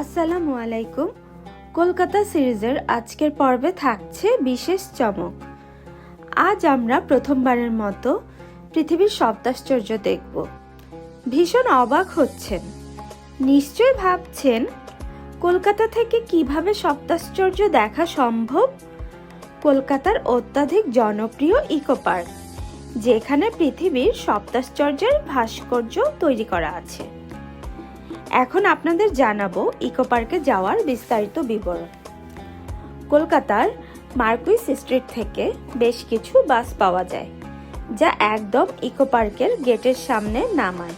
আসসালামু আলাইকুম। কলকাতা সিরিজের আজকের পর্বে থাকছে বিশেষ চমক। আজ আমরা প্রথমবারের মতো পৃথিবীর সপ্তাশ্চর্য দেখব। ভীষণ অবাক হচ্ছেন, নিশ্চয়ই ভাবছেন কলকাতা থেকে কিভাবে সপ্তাশ্চর্য দেখা সম্ভব। কলকাতার অত্যাধিক জনপ্রিয় ইকো পার্ক, যেখানে পৃথিবীর সপ্তাশ্চর্যের ভাস্কর্য তৈরি করা আছে। এখন আপনাদের জানাবো ইকো পার্কে যাওয়ার বিস্তারিত বিবরণ। কলকাতার মার্কুইস স্ট্রিট থেকে বেশ কিছু বাস পাওয়া যায়, যা একদম ইকো পার্কের গেটের সামনে নামায়।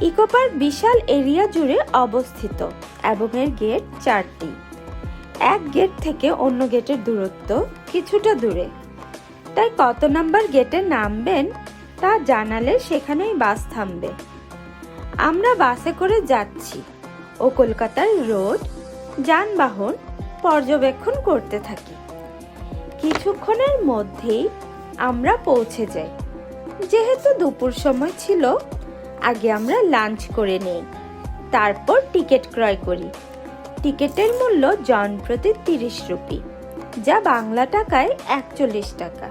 ইকো পার্ক বিশাল এরিয়া জুড়ে অবস্থিত এবং এর গেট 4টি। এক গেট থেকে অন্য গেটের দূরত্ব কিছুটা দূরে, তাই কত নাম্বার গেটে নামবেন তা জানালে সেখানেই বাস থামবে। আমরা বাসে করে যাচ্ছি ও কলকাতার রোড যানবাহন পর্যবেক্ষণ করতে থাকি। কিছুক্ষণের মধ্যেই আমরা পৌঁছে যাই। যেহেতু দুপুর সময় ছিল, আগে আমরা লাঞ্চ করে নেই, তারপর টিকিট ক্রয় করি। টিকিটের মূল্য জনপ্রতি 30 রুপি, যা বাংলা টাকায় 41 টাকা।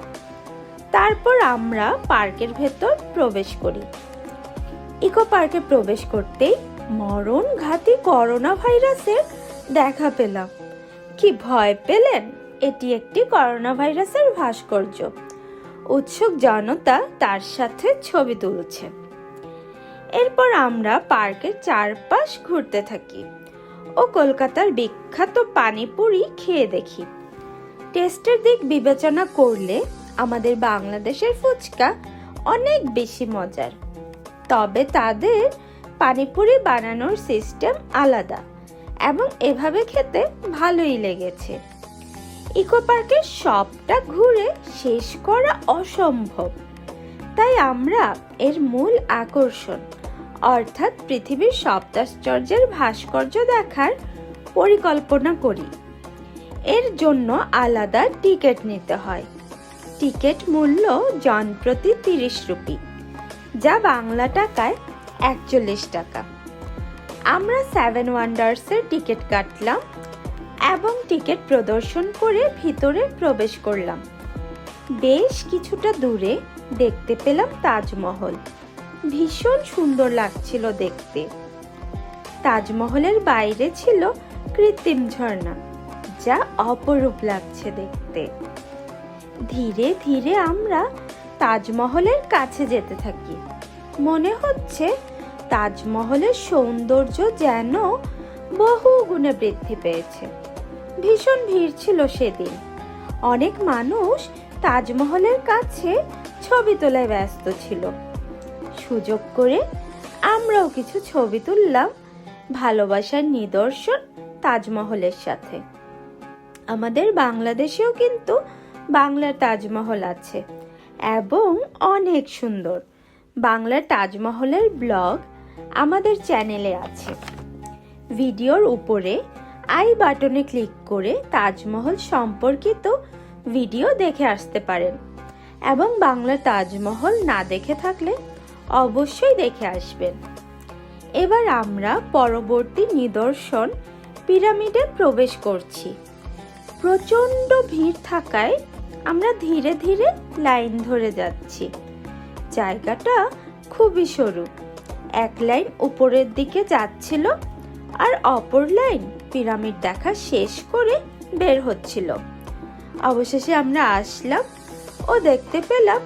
তারপর আমরা পার্কের ভেতর প্রবেশ করি। ইকো পার্কে প্রবেশ করতেই মরণঘাতী করোনা ভাইরাসের দেখা পেলাম। কি ভয় পেলেন? এটি একটি করোনা ভাইরাসের ভাস্কর্য। উৎসুক জনতা তার সাথে ছবি তুলছে। এরপর আমরা পার্কের চারপাশ ঘুরতে থাকি ও কলকাতার বিখ্যাত পানিপুরি খেয়ে দেখি। টেস্টের দিক বিবেচনা করলে আমাদের বাংলাদেশের ফুচকা অনেক বেশি মজার, তবে তাদের পানিপুরি বানানোর সিস্টেম আলাদা এবং এভাবে খেতে ভালোই লেগেছে। ইকো পার্কের সবটা ঘুরে শেষ করা অসম্ভব, তাই আমরা এর মূল আকর্ষণ অর্থাৎ পৃথিবীর সপ্তাশ্চর্যের ভাস্কর্য দেখার পরিকল্পনা করি। এর জন্য আলাদা টিকিট নিতে হয়। টিকিট মূল্য জনপ্রতি 30 রুপি, যা বাংলা টাকায় 41 টাকা। আমরা 7 ওয়ান্ডার্সের টিকিট কাটলাম এবং টিকিট প্রদর্শন করে ভিতরে প্রবেশ করলাম। বেশ কিছুটা দূরে দেখতে পেলাম তাজমহল। ভীষণ সুন্দর লাগছিল দেখতে। তাজমহলের বাইরে ছিল কৃত্রিম ঝর্ণা, যা অপরূপ লাগছে দেখতে। ধীরে ধীরে আমরা তাজমহলের কাছে যেতে থাকি। মনে হচ্ছে তাজমহলের সৌন্দর্য যেন বহু গুণে বৃদ্ধি পেয়েছে। ভীষণ ভিড় ছিল সেদিন। অনেক মানুষ তাজমহলের কাছে ছবি তোলায় ব্যস্ত ছিল। সুযোগ করে আমরাও কিছু ছবি তুললাম ভালোবাসার নিদর্শন তাজমহলের সাথে। আমাদের বাংলাদেশেও কিন্তু বাংলার তাজমহল আছে এবং অনেক সুন্দর। বাংলার তাজমহলের ব্লগ আমাদের চ্যানেলে আছে। ভিডিওর উপরে আই বাটনে ক্লিক করে তাজমহল সম্পর্কিত ভিডিও দেখে আসতে পারেন এবং বাংলার তাজমহল না দেখে থাকলে অবশ্যই দেখে আসবেন। এবার আমরা পরবর্তী নিদর্শন পিরামিডে প্রবেশ করছি। প্রচণ্ড ভিড় থাকায় আমরা ধীরে ধীরে লাইন ধরে যাচ্ছি। জায়গাটা খুবই সরু। এক লাইন উপরের দিকে যাচ্ছিল আর অপর লাইন পিরামিড দেখা শেষ করে বের হচ্ছিল। অবশেষে আমরা আসলাম ও দেখতে পেলাম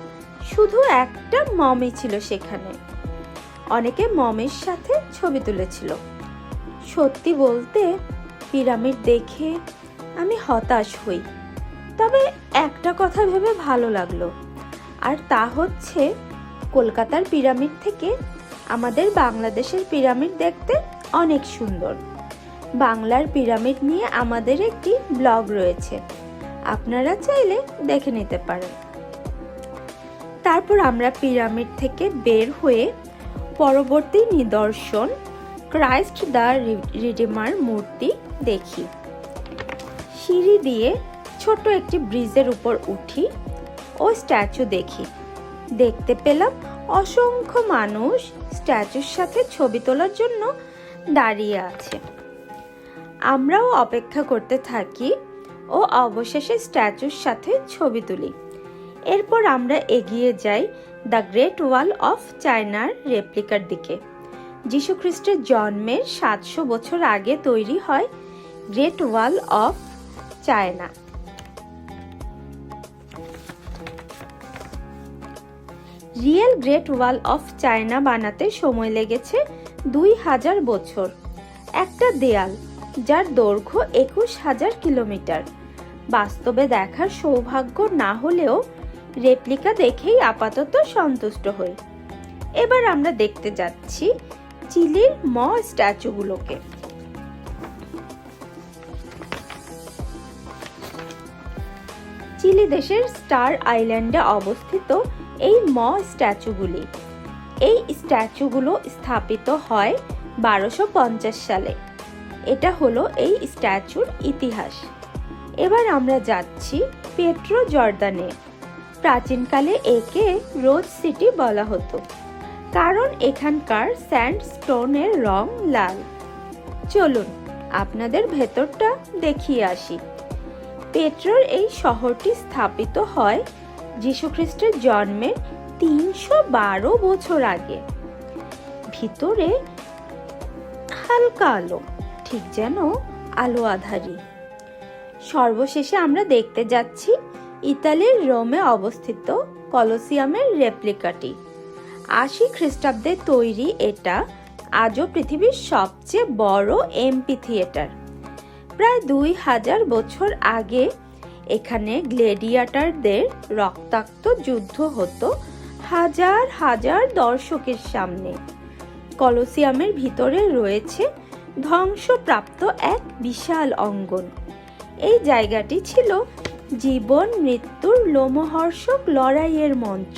শুধু একটা মমি ছিল সেখানে। অনেকে মমির সাথে ছবি তুলেছিল। সত্যি বলতে পিরামিড দেখে আমি হতাশ হই, তবে একটা কথা ভেবে ভালো লাগলো, আর তা হচ্ছে কলকাতার পিরামিড থেকে আমাদের বাংলাদেশের পিরামিড দেখতে অনেক সুন্দর। বাংলার পিরামিড নিয়ে আমাদের একটি ব্লগ রয়েছে, আপনারা চাইলে দেখে নিতে পারেন। তারপর আমরা পিরামিড থেকে বের হয়ে পরবর্তী নিদর্শন ক্রাইস্ট দ্য রিডিমার মূর্তি দেখি। সিঁড়ি দিয়ে ছোট একটি ব্রিজের উপর উঠি ও স্ট্যাচু দেখি। দেখতে পেলাম অসংখ্য মানুষ স্ট্যাচুর সাথে ছবি তোলার জন্য দাঁড়িয়ে আছে। আমরাও অপেক্ষা করতে থাকি ও অবশেষে স্ট্যাচুর সাথে ছবি তুলি। এরপর আমরা এগিয়ে যাই দ্য গ্রেট ওয়াল অফ চায়নার রেপ্লিকার দিকে। যীশু খ্রিস্টের জন্মের 700 বছর আগে তৈরি হয় great wall of China. Real great wall of China বানাতে সময় লেগেছে 2000 বছর। একটা দেয়াল যার দৈর্ঘ্য 21,000 কিলোমিটার। বাস্তবে দেখার সৌভাগ্য না হলেও রেপ্লিকা দেখেই আপাতত সন্তুষ্ট হই। এবার আমরা দেখতে যাচ্ছি চিলির ম স্ট্যাচুগুলোকে। চিলি দেশের স্টার আইল্যান্ডে অবস্থিত এই ম স্ট্যাচুগুলি। এই স্ট্যাচুগুলো স্থাপিত হয় 1250 সালে। এটা হলো এই স্ট্যাচুর ইতিহাস। এবার আমরা যাচ্ছি পেট্রো জর্দানে। প্রাচীনকালে একে রোজ সিটি বলা হতো, কারণ এখানকার স্যান্ডস্টোনের রং লাল। চলুন আপনাদের ভেতরটা দেখিয়ে আসি। পেট্রোর এই শহরটি স্থাপিত হয় যীশুখ্রিস্টের জন্মের 312 বছর আগে। ভিতরে হালকা আলো, ঠিক যেন আলো আধারি। সর্বশেষে আমরা দেখতে যাচ্ছি ইতালির রোমে অবস্থিত কলোসিয়ামের রেপ্লিকাটি। 80 খ্রিস্টাব্দে তৈরি এটা আজও পৃথিবীর সবচেয়ে বড় এমপি থিয়েটার। প্রায় 2000 বছর আগে এখানে গ্লেডিয়েটরদের রক্তাক্ত যুদ্ধ হতো হাজার হাজার দর্শকের সামনে। কলোসিয়ামের ভিতরে রয়েছে ধ্বংসপ্রাপ্ত এক বিশাল অঙ্গন। এই জায়গাটি ছিল জীবন মৃত্যুর লোমহর্ষক লড়াইয়ের মঞ্চ।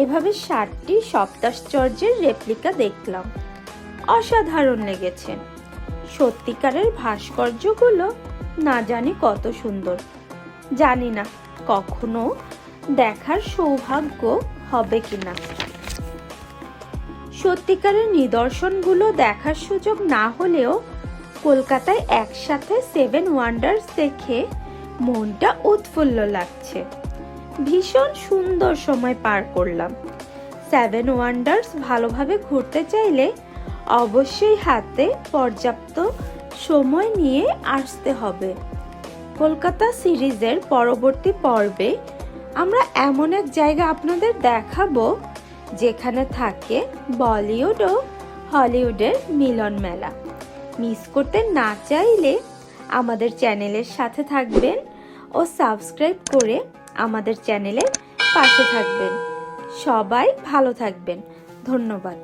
এভাবে 7টি সপ্তাশ্চর্যের রেপ্লিকা দেখলাম। অসাধারণ লেগেছে। সত্যিকারের ভাস্কর্যগুলো না জানি কত সুন্দর। জানি না কখনো দেখার সৌভাগ্য হবে কিনা। সত্যিকারের নিদর্শনগুলো দেখার সুযোগ না হলেও কলকাতায় একসাথে 7 ওয়ান্ডার্স দেখে মনটা উৎফুল্ল লাগছে। ভীষণ সুন্দর সময় পার করলাম। 7 ওয়ান্ডার্স ভালোভাবে ঘুরতে চাইলে অবশ্যই হাতে পর্যাপ্ত সময় নিয়ে আসতে হবে। কলকাতা সিরিজের পরবর্তী পর্বে আমরা এমন এক জায়গা আপনাদের দেখাবো যেখানে থাকে বলিউড ও হলিউডের মিলন মেলা। মিস করতে না চাইলে আমাদের চ্যানেলের সাথে থাকবেন ও সাবস্ক্রাইব করে আমাদের চ্যানেলের পাশে থাকবেন। সবাই ভালো থাকবেন। ধন্যবাদ।